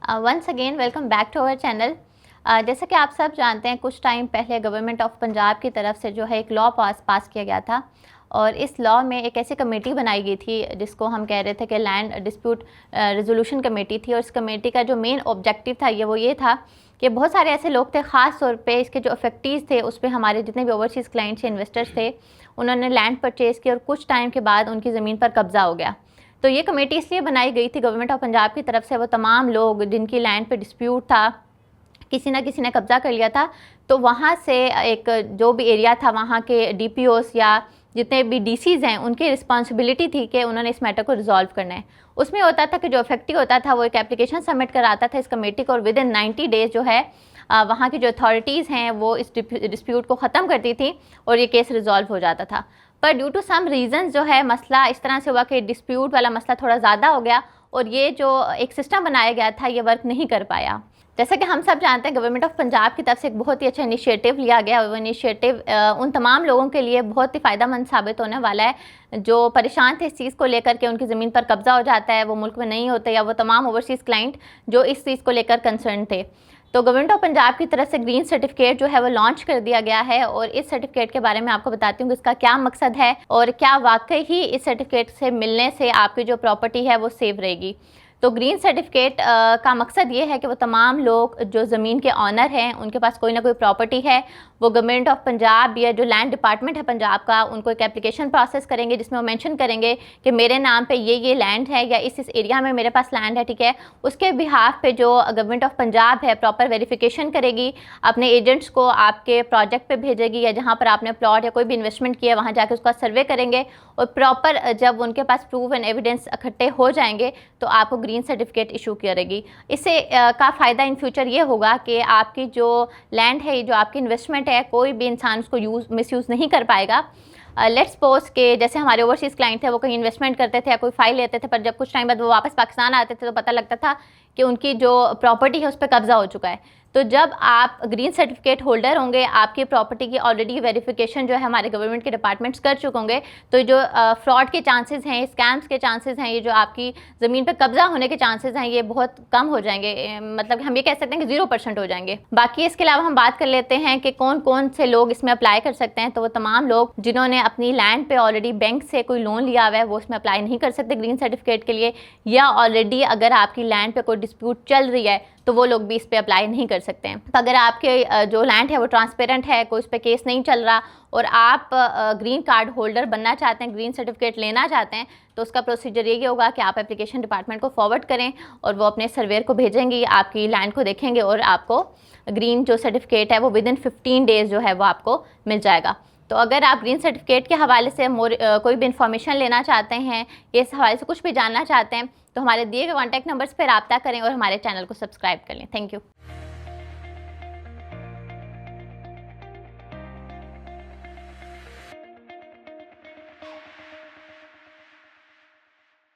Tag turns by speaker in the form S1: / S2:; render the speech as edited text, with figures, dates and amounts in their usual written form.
S1: Once again welcome back to our channel. जैसा कि आप सब जानते हैं, कुछ टाइम पहले गवर्नमेंट ऑफ पंजाब की तरफ से जो है एक लॉ पास किया गया था और इस लॉ में एक ऐसी कमेटी बनाई गई थी जिसको हम कह रहे थे कि लैंड डिस्प्यूट रेजोल्यूशन कमेटी थी। और इस कमेटी का जो मेन ऑब्जेक्टिव था ये था कि बहुत सारे ऐसे लोग थे, ख़ास तौर पे इसके जो अफेक्टीज़ थे उस पर हमारे जितने भी ओवरसीज़ क्लाइंट्स या इन्वेस्टर्स थे, उन्होंने लैंड परचेज़ किया और कुछ टाइम के बाद उनकी ज़मीन पर कब्ज़ा हो गया। तो ये कमेटी इसलिए बनाई गई थी गवर्नमेंट ऑफ पंजाब की तरफ से, वो तमाम लोग जिनकी लैंड पे डिस्प्यूट था, किसी ने कब्ज़ा कर लिया था, तो वहाँ से एक जो भी एरिया था वहाँ के डीपीओस या जितने भी डीसीज़ हैं उनकी रिस्पॉन्सिबिलिटी थी कि उन्होंने इस मैटर को रिजॉल्व करना है। उसमें होता था कि जो इफेक्टिव होता था वो एक एप्लीकेशन सबमिट कराता था इस कमेटी को और विद इन 90 डेज़ जो है वहाँ की जो अथॉरिटीज़ हैं वो इस डिस्प्यूट को ख़त्म करती थी और ये केस रिजॉल्व हो जाता था। पर ड्यू टू सम रीज़न्स जो है मसला इस तरह से हुआ कि डिस्प्यूट वाला मसला थोड़ा ज़्यादा हो गया और ये जो एक सिस्टम बनाया गया था ये वर्क नहीं कर पाया। जैसा कि हम सब जानते हैं, गवर्नमेंट ऑफ पंजाब की तरफ से एक बहुत ही अच्छा इनिशिएटिव लिया गया। वो इनिशिएटिव उन तमाम लोगों के लिए बहुत ही फ़ायदेमंद साबित होने वाला है जो परेशान थे इस चीज़ को लेकर के उनकी ज़मीन पर कब्ज़ा हो जाता है, वो मुल्क में नहीं होते, या वो तमाम ओवरसीज़ क्लाइंट जो इस चीज़ को लेकर कंसर्न थे। तो गवर्नमेंट ऑफ पंजाब की तरफ से ग्रीन सर्टिफिकेट जो है वो लॉन्च कर दिया गया है और इस सर्टिफिकेट के बारे में आपको बताती हूँ कि इसका क्या मकसद है और क्या वाकई ही इस सर्टिफिकेट से मिलने से आपकी जो प्रॉपर्टी है वो सेव रहेगी। तो ग्रीन सर्टिफिकेट का मकसद ये है कि वो तमाम लोग जो ज़मीन के ऑनर हैं, उनके पास कोई ना कोई प्रॉपर्टी है, वो गवर्नमेंट ऑफ पंजाब या जो लैंड डिपार्टमेंट है पंजाब का, उनको एक एप्लीकेशन प्रोसेस करेंगे जिसमें वो मेंशन करेंगे कि मेरे नाम पे ये लैंड है या इस एरिया में मेरे पास लैंड है, ठीक है। उसके बिहाफ पे जो गवर्नमेंट ऑफ पंजाब है प्रॉपर वेरिफिकेशन करेगी, अपने एजेंट्स को आपके प्रोजेक्ट पे भेजेगी या जहाँ पर आपने प्लॉट या कोई भी इन्वेस्टमेंट किया वहाँ जाके उसका सर्वे करेंगे और प्रॉपर जब उनके पास प्रूफ एंड एविडेंस इकट्ठे हो जाएंगे तो आपको ग्रीन सर्टिफिकेट इशू करेगी। इससे का फ़ायदा इन फ्यूचर ये होगा कि आपकी जो लैंड है, जो आपकी इन्वेस्टमेंट है, कोई भी इंसान उसको मिसयूज़ नहीं कर पाएगा। लेट्स सपोज के जैसे हमारे ओवरसीज़ क्लाइंट थे, वो कहीं इन्वेस्टमेंट करते थे या कोई फाइल लेते थे, पर जब कुछ टाइम बाद वो वापस पाकिस्तान आते थे तो पता लगता था कि उनकी जो प्रॉपर्टी है उस पर कब्ज़ा हो चुका है। तो जब आप ग्रीन सर्टिफिकेट होल्डर होंगे, आपकी प्रॉपर्टी की ऑलरेडी वेरिफिकेशन जो है हमारे गवर्नमेंट के डिपार्टमेंट्स कर चुके होंगे, तो जो फ्रॉड के चांसेस हैं, स्कैम्स के चांसेस हैं, ये जो आपकी ज़मीन पर कब्ज़ा होने के चांसेस हैं, ये बहुत कम हो जाएंगे। मतलब हम ये कह सकते हैं कि 0% हो जाएंगे। बाकी इसके अलावा हम बात कर लेते हैं कि कौन कौन से लोग इसमें अप्लाई कर सकते हैं। तो वो तमाम लोग जिन्होंने अपनी लैंड पे ऑलरेडी बैंक से कोई लोन लिया हुआ है वो इसमें अप्लाई नहीं कर सकते ग्रीन सर्टिफिकेट के लिए, या ऑलरेडी अगर आपकी लैंड पे कोई डिस्प्यूट चल रही है तो वो लोग भी इस पे अप्लाई नहीं कर सकते हैं। तो अगर आपके जो लैंड है वो ट्रांसपेरेंट है, कोई इस पे केस नहीं चल रहा और आप ग्रीन कार्ड होल्डर बनना चाहते हैं, ग्रीन सर्टिफिकेट लेना चाहते हैं, तो उसका प्रोसीजर ये होगा कि आप एप्लीकेशन डिपार्टमेंट को फॉरवर्ड करें और वो अपने सर्वेयर को भेजेंगे, आपकी लैंड को देखेंगे और आपको ग्रीन जो सर्टिफिकेट है वो विद इन 15 डेज़ जो है वो आपको मिल जाएगा। तो अगर आप ग्रीन सर्टिफिकेट के हवाले से कोई भी इन्फॉर्मेशन लेना चाहते हैं, इस हवाले से कुछ भी जानना चाहते हैं, तो हमारे दिए गए कॉन्टैक्ट नंबर्स पर रब्ता करें और हमारे चैनल को सब्सक्राइब कर लें। Thank you.